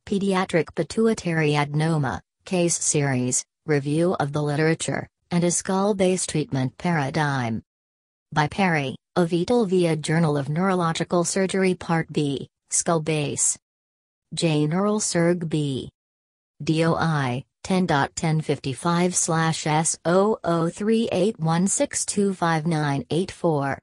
Pediatric Pituitary Adenoma, Case Series, Review of the Literature, and a Skull-Based Treatment Paradigm. By Perry, Avital via Journal of Neurological Surgery Part B, Skull Base. J. Neurol Surg B. DOI 10.1055/S003816259884.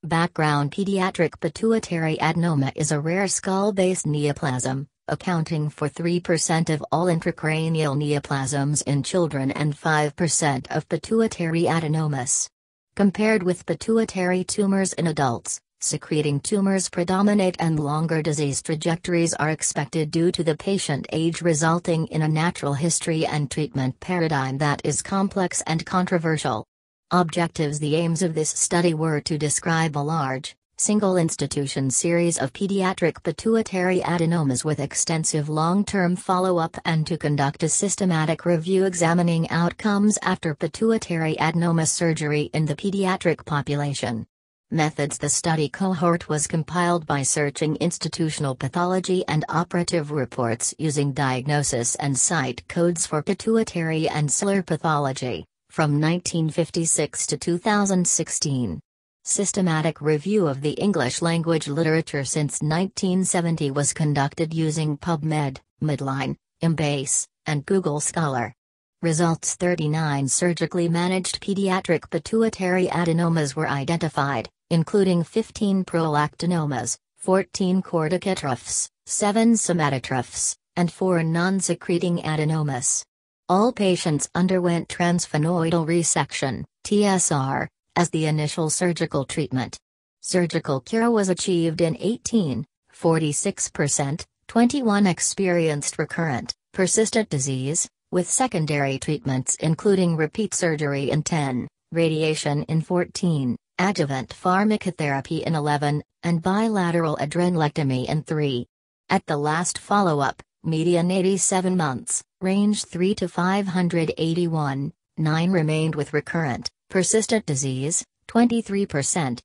Background: Pediatric pituitary adenoma is a rare skull-based neoplasm, accounting for 3% of all intracranial neoplasms in children and 5% of pituitary adenomas. Compared with pituitary tumors in adults, secreting tumors predominate and longer disease trajectories are expected due to the patient age, resulting in a natural history and treatment paradigm that is complex and controversial. Objectives: the aims of this study were to describe a large, single-institution series of pediatric pituitary adenomas with extensive long-term follow-up and to conduct a systematic review examining outcomes after pituitary adenoma surgery in the pediatric population. Methods: the study cohort was compiled by searching institutional pathology and operative reports using diagnosis and site codes for pituitary and sellar pathology, from 1956 to 2016. Systematic review of the English language literature since 1970 was conducted using PubMed, MEDLINE, Embase, and Google Scholar. Results: 39 surgically managed pediatric pituitary adenomas were identified, including 15 prolactinomas, 14 corticotrophs, 7 somatotrophs, and 4 non-secreting adenomas. All patients underwent transsphenoidal resection, TSR, as the initial surgical treatment. Surgical cure was achieved in 18, 46%, 21 experienced recurrent, persistent disease, with secondary treatments including repeat surgery in 10, radiation in 14, adjuvant pharmacotherapy in 11, and bilateral adrenalectomy in 3. At the last follow-up, median 87 months, range 3 to 581, 9 remained with recurrent, persistent disease, 23%.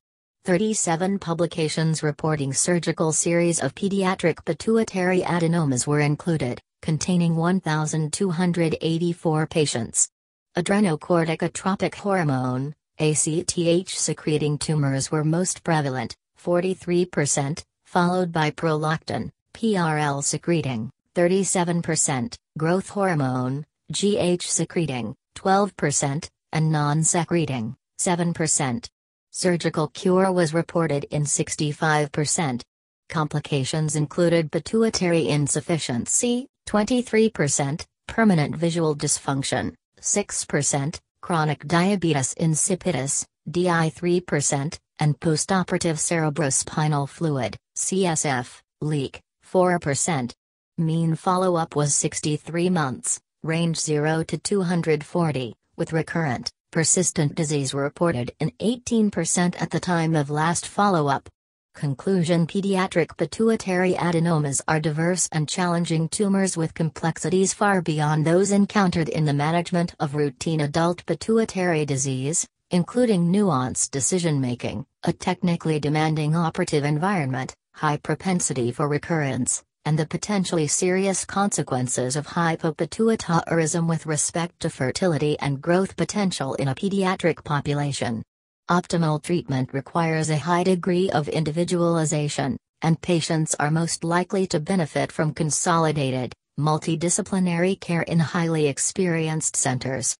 37 publications reporting surgical series of pediatric pituitary adenomas were included, containing 1,284 patients. Adrenocorticotropic hormone, ACTH secreting tumors were most prevalent, 43%, followed by prolactin, PRL secreting, 37%, growth hormone, GH secreting, 12%, and non-secreting, 7%. Surgical cure was reported in 65%. Complications included pituitary insufficiency, 23%, permanent visual dysfunction, 6%, chronic diabetes insipidus, DI 3%, and postoperative cerebrospinal fluid, CSF, leak, 4%. Mean follow-up was 63 months, range 0 to 240, with recurrent, persistent disease reported in 18% at the time of last follow-up. Conclusion: pediatric pituitary adenomas are diverse and challenging tumors with complexities far beyond those encountered in the management of routine adult pituitary disease, including nuanced decision-making, a technically demanding operative environment, high propensity for recurrence, and the potentially serious consequences of hypopituitarism with respect to fertility and growth potential in a pediatric population. Optimal treatment requires a high degree of individualization, and patients are most likely to benefit from consolidated, multidisciplinary care in highly experienced centers.